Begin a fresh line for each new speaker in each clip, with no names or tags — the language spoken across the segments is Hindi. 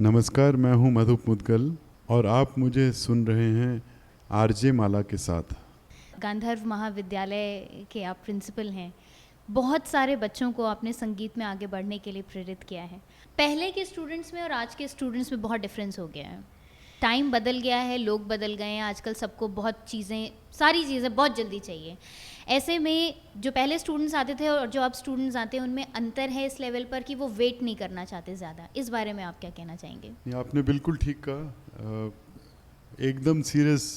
नमस्कार, मैं हूं मधुप मुदगल और आप मुझे सुन रहे हैं आरजे माला के साथ।
गांधर्व महाविद्यालय के आप प्रिंसिपल हैं। बहुत सारे बच्चों को आपने संगीत में आगे बढ़ने के लिए प्रेरित किया है। पहले के स्टूडेंट्स में और आज के स्टूडेंट्स में बहुत डिफरेंस हो गया है। टाइम बदल गया है, लोग बदल गए हैं। आजकल सबको सारी चीज़ें बहुत जल्दी चाहिए। ऐसे में जो पहले स्टूडेंट्स आते थे और जो अब स्टूडेंट्स आते हैं उनमें अंतर है इस लेवल पर कि वो वेट नहीं करना चाहते ज़्यादा। इस बारे में आप क्या कहना चाहेंगे?
ये आपने बिल्कुल ठीक कहा। एकदम सीरियस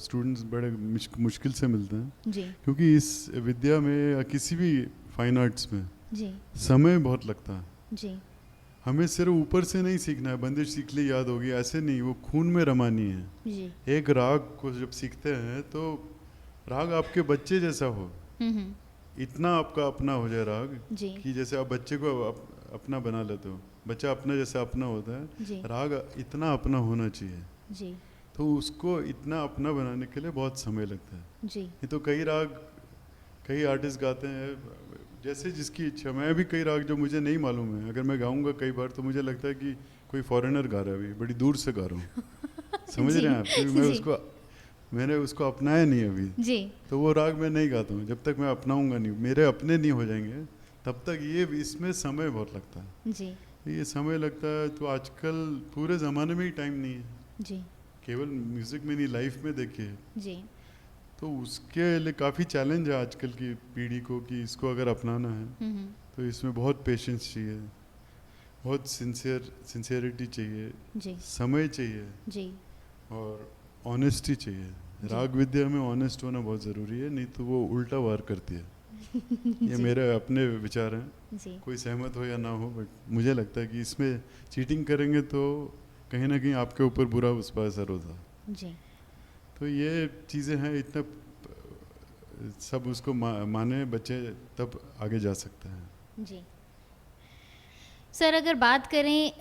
स्टूडेंट्स बड़े मुश्किल से मिलते हैं
जी
क्योंकि इस विद्या में या किसी भी फाइन आर्ट्स में
जी
समय बहुत लगता है।
जी
हमें सिर्फ ऊपर से नहीं सीखना है, बंदिश सीख ली याद होगी, ऐसे नहीं, वो खून में रमानी है।
जी।
एक राग को जब सीखते हैं तो राग आपके बच्चे जैसा हो,
हम्म।
इतना आपका अपना हो जाए राग
जी
कि जैसे आप बच्चे को अपना बना लेते हो, बच्चा अपना जैसा अपना होता है,
जी
राग इतना अपना होना चाहिए।
जी
तो उसको इतना अपना बनाने के लिए बहुत समय लगता है।
जी
ये तो कई राग कई आर्टिस्ट गाते हैं जैसे जिसकी इच्छा। मैं भी कई राग जो मुझे नहीं मालूम है, अगर मैं गाऊंगा कई बार तो मुझे लगता है कि कोई फॉरेनर गा रहा है, अभी बड़ी दूर से गा रहा हूँ। समझ
जी
रहे हैं आप? क्योंकि
जी
मैंने उसको अपनाया नहीं अभी,
जी
तो वो राग मैं नहीं गाता हूँ। जब तक मैं अपनाऊंगा नहीं, मेरे अपने नहीं हो जाएंगे, तब तक ये इसमें समय बहुत लगता है।
जी
ये समय लगता है तो आजकल पूरे ज़माने में ही टाइम नहीं है,
जी
केवल म्यूज़िक में नहीं, लाइफ में देखिए।
जी
तो उसके लिए काफ़ी चैलेंज है आजकल की पीढ़ी को कि इसको अगर अपनाना है
हम्म।
तो इसमें बहुत पेशेंस चाहिए, बहुत सिंसियरिटी चाहिए,
जी
समय चाहिए
जी
और ऑनेस्टी चाहिए।
जी
राग विद्या में ऑनेस्ट होना बहुत ज़रूरी है, नहीं तो वो उल्टा वार करती है। ये
जी
मेरे अपने विचार हैं,
जी
कोई सहमत हो या ना हो, बट मुझे लगता है कि इसमें चीटिंग करेंगे तो कहीं ना कहीं आपके ऊपर बुरा उस पर असर होता है।
जी
तो ये चीज़ें हैं, इतना सब उसको माने बच्चे तब आगे जा सकते हैं।
जी। सर, अगर बात करें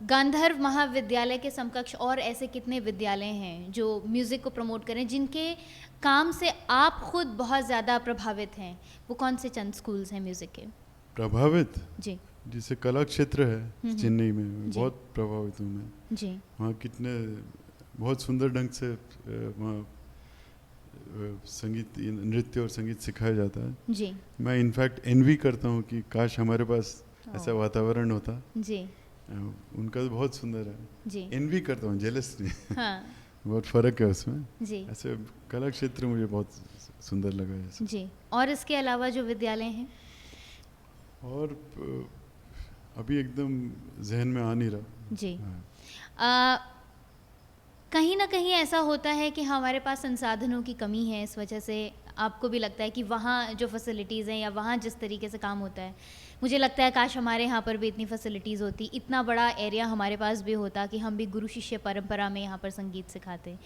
गांधर्व महाविद्यालय के समकक्ष और ऐसे कितने विद्यालय हैं जो म्यूज़िक को प्रमोट करें, जिनके काम से आप खुद बहुत ज़्यादा प्रभावित हैं? वो कौन से चंद स्कूल्स हैं म्यूज़िक के?
प्रभावित,
जी
जैसे कला क्षेत्र है चेन्नई में,
जी
बहुत प्रभावित हूँ मैं।
जी
वहाँ कितने बहुत सुंदर ढंग से वहाँ संगीत, नृत्य और संगीत सिखाया जाता है।
जी
मैं इनफैक्ट एनवी करता हूँ कि काश हमारे पास ऐसा
ओ,
वातावरण होता।
जी
उनका तो बहुत सुंदर है।
जी
एनवी करता हूँ, जेलस नहीं।
हाँ
बहुत फ़र्क है उसमें।
जी
ऐसे कला क्षेत्र मुझे बहुत सुंदर लगा है ऐसे।
जी। और इसके अलावा जो विद्यालय हैं?
और अभी एकदम जहन में आ नहीं रहा।
जी।
हाँ।
कहीं ना कहीं ऐसा होता है कि हमारे पास संसाधनों की कमी है, इस वजह से आपको भी लगता है कि वहाँ जो फैसिलिटीज़ हैं या वहाँ जिस तरीके से काम होता है, मुझे लगता है काश हमारे यहाँ पर भी इतनी फैसिलिटीज़ होती, इतना बड़ा एरिया हमारे पास भी होता कि हम भी गुरु शिष्य परंपरा में यहाँ पर संगीत सिखाते।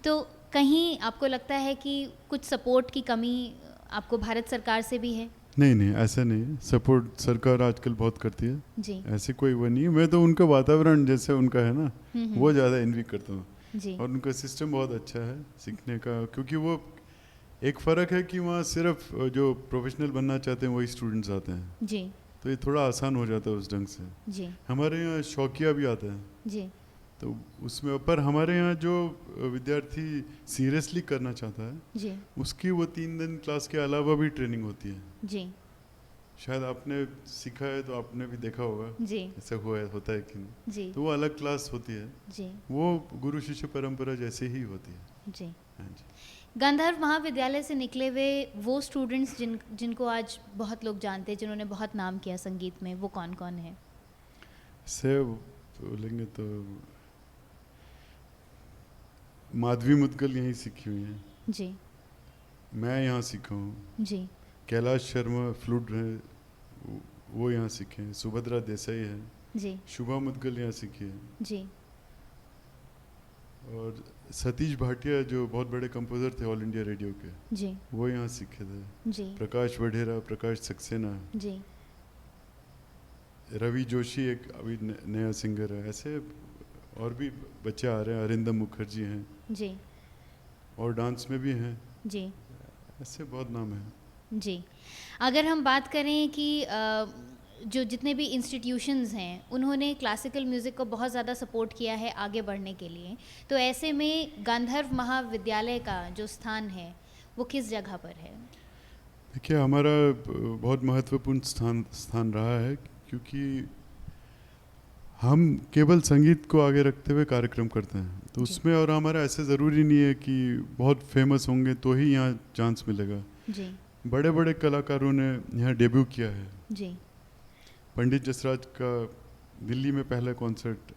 तो कहीं आपको लगता है कि कुछ सपोर्ट की कमी आपको भारत सरकार से भी है?
नहीं नहीं, ऐसा नहीं है। सपोर्ट सरकार आजकल बहुत करती है,
जी
ऐसे कोई वो नहीं है। मैं तो उनका वातावरण जैसे उनका है ना, वो ज़्यादा इन्वी करता हूँ।
जी
और उनका सिस्टम बहुत अच्छा है सीखने का, क्योंकि वो एक फ़र्क है कि वहाँ सिर्फ जो प्रोफेशनल बनना चाहते हैं वही स्टूडेंट्स आते हैं,
जी
तो ये थोड़ा आसान हो जाता है उस ढंग से।
जी
हमारे यहाँ शौकिया भी आता है,
जी
तो उसमें पर हमारे यहाँ जो विद्यार्थी सीरियसली करना चाहता है
जी
उसकी वो 3 दिन क्लास के अलावा भी ट्रेनिंग होती है।
जी
शायद आपने सीखा है तो आपने भी देखा होगा,
जी
ऐसा होता है कि नहीं।
जी
तो वो अलग क्लास होती है,
जी
वो गुरु शिष्य परंपरा जैसे ही होती है।
जी।
हाँ जी।
गांधर्व महाविद्यालय से निकले हुए वो स्टूडेंट्स जिनको आज बहुत लोग जानते हैं, जिन्होंने बहुत नाम किया संगीत में, वो कौन कौन है?
से बोलेंगे तो माधवी मुदगल यहीं सीखी हुई है,
जी
मैं यहाँ सीखा हूँ।
जी
कैलाश शर्मा फ्लूट है, वो यहाँ सीखे हैं। सुभद्रा देसाई है,
जी
शुभा मुदगल यहाँ सीखी है।
जी
और सतीश भाटिया जो बहुत बड़े कंपोजर थे ऑल इंडिया रेडियो के,
जी
वो यहाँ सीखे थे।
जी
प्रकाश वढेरा, प्रकाश सक्सेना,
जी
रवि जोशी एक अभी नया सिंगर है। ऐसे और भी बच्चे आ रहे हैं, अरिंदम मुखर्जी हैं,
जी
और डांस में भी हैं।
जी
ऐसे बहुत नाम हैं।
जी। अगर हम बात करें कि जो जितने भी इंस्टीट्यूशंस हैं उन्होंने क्लासिकल म्यूज़िक को बहुत ज़्यादा सपोर्ट किया है आगे बढ़ने के लिए, तो ऐसे में गांधर्व महाविद्यालय का जो स्थान है वो किस जगह पर है?
देखिए, हमारा बहुत महत्वपूर्ण स्थान रहा है, क्योंकि हम केवल संगीत को आगे रखते हुए कार्यक्रम करते हैं, तो
जी।
उसमें और हमारा ऐसे ज़रूरी नहीं है कि बहुत फेमस होंगे तो ही यहाँ चांस मिलेगा।
जी
बड़े बड़े कलाकारों ने यहाँ डेब्यू किया है।
जी
पंडित जसराज का दिल्ली में पहला कॉन्सर्ट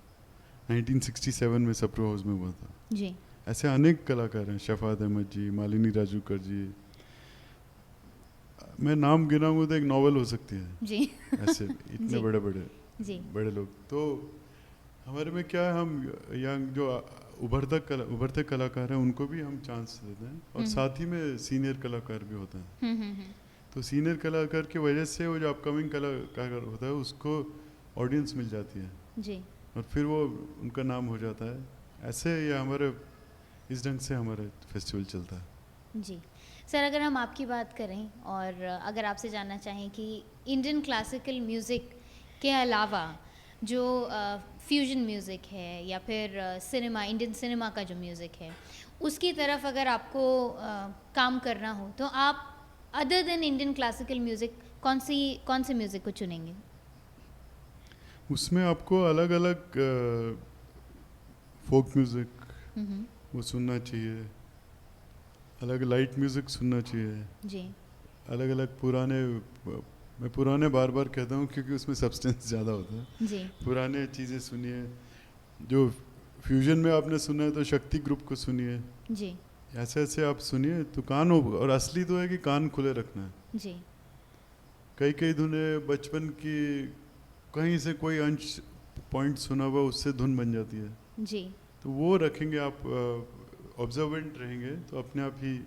1967 में सप्रो हाउस में हुआ था।
जी
ऐसे अनेक कलाकार हैं, शफात अहमद जी, मालिनी राजूकर जी, मैं नाम गिनाऊंगा तो एक नॉवल हो सकती है।
जी
ऐसे इतने
जी।
बड़े बड़े
जी
बड़े लोग। तो हमारे में क्या है, हम यंग जो उभरते कलाकार हैं उनको भी हम चांस देते हैं, और साथ ही में सीनियर कलाकार भी होते हैं।
हम्म।
तो सीनियर कलाकार की वजह से वो जो अपकमिंग कलाकार होता है उसको ऑडियंस मिल जाती है,
जी
और फिर वो उनका नाम हो जाता है। ऐसे ये हमारे इस ढंग से हमारा फेस्टिवल चलता है।
जी। सर, अगर हम आपकी बात करें और अगर आपसे जानना चाहें कि इंडियन क्लासिकल म्यूज़िक के अलावा जो फ्यूजन म्यूज़िक है या फिर सिनेमा, इंडियन सिनेमा का जो म्यूज़िक है, उसकी तरफ अगर आपको काम करना हो तो आप other than Indian classical music कौन से म्यूज़िक को चुनेंगे?
उसमें आपको अलग अलग फोक म्यूज़िक
हम्म।
वो सुनना चाहिए, अलग लाइट म्यूज़िक सुनना चाहिए,
जी
अलग अलग पुराने, मैं पुराने बार बार कहता हूँ क्योंकि उसमें सब्सटेंस ज़्यादा होता है।
जी
पुराने चीज़ें सुनिए। जो फ्यूजन में आपने सुना है तो शक्ति ग्रुप को सुनिए।
जी
ऐसे ऐसे आप सुनिए तो कान हो, और असली तो है कि कान खुले रखना है।
जी
कई कई धुनें बचपन की कहीं से कोई अंश पॉइंट सुना हुआ उससे धुन बन जाती है,
जी
तो वो रखेंगे आप, ऑब्जर्वेंट रहेंगे तो अपने आप ही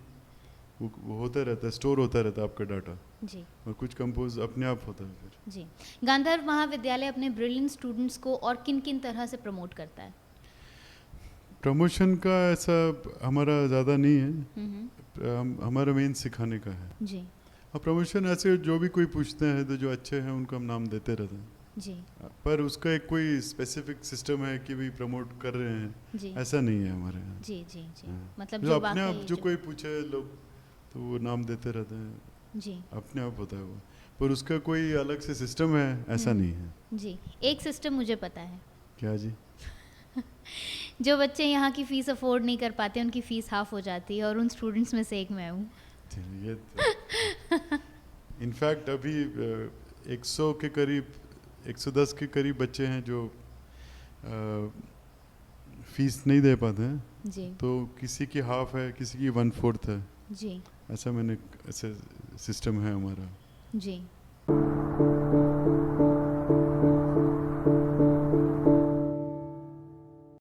वो होता रहता है, स्टोर होता रहता है आपका डाटा,
जी
और कुछ कंपोज अपने आप होता है फिर।
जी। गांधर्व महाविद्यालय अपने ब्रिलियंट स्टूडेंट्स को और किन किन तरह से प्रमोट करता है?
प्रमोशन का ऐसा हमारा ज़्यादा नहीं है, हमारा मेन सिखाने का है।
जी
और प्रमोशन ऐसे जो भी कोई पूछते हैं तो जो अच्छे हैं उनको हम नाम देते रहते हैं,
जी
पर उसका एक कोई स्पेसिफिक सिस्टम है कि भी प्रमोट कर रहे हैं,
जी
ऐसा नहीं है हमारे यहाँ।
जी जी जी।
हाँ।
मतलब
जो
जो
अपने आप
वाकई
जो कोई पूछे लोग तो वो नाम देते रहते हैं,
जी
अपने आप होता है वो, पर उसका कोई अलग से सिस्टम है ऐसा नहीं है।
जी। एक सिस्टम मुझे पता है,
क्या जी?
जो बच्चे यहाँ की फ़ीस अफोर्ड नहीं कर पाते उनकी फ़ीस हाफ हो जाती है, और उन स्टूडेंट्स में से एक मैं हूँ।
ये इनफैक्ट अभी 100 के करीब 110 के करीब बच्चे हैं जो फीस नहीं दे पाते हैं,
जी
तो किसी की हाफ है, किसी की 1/4 है,
जी
ऐसा सिस्टम है हमारा।
जी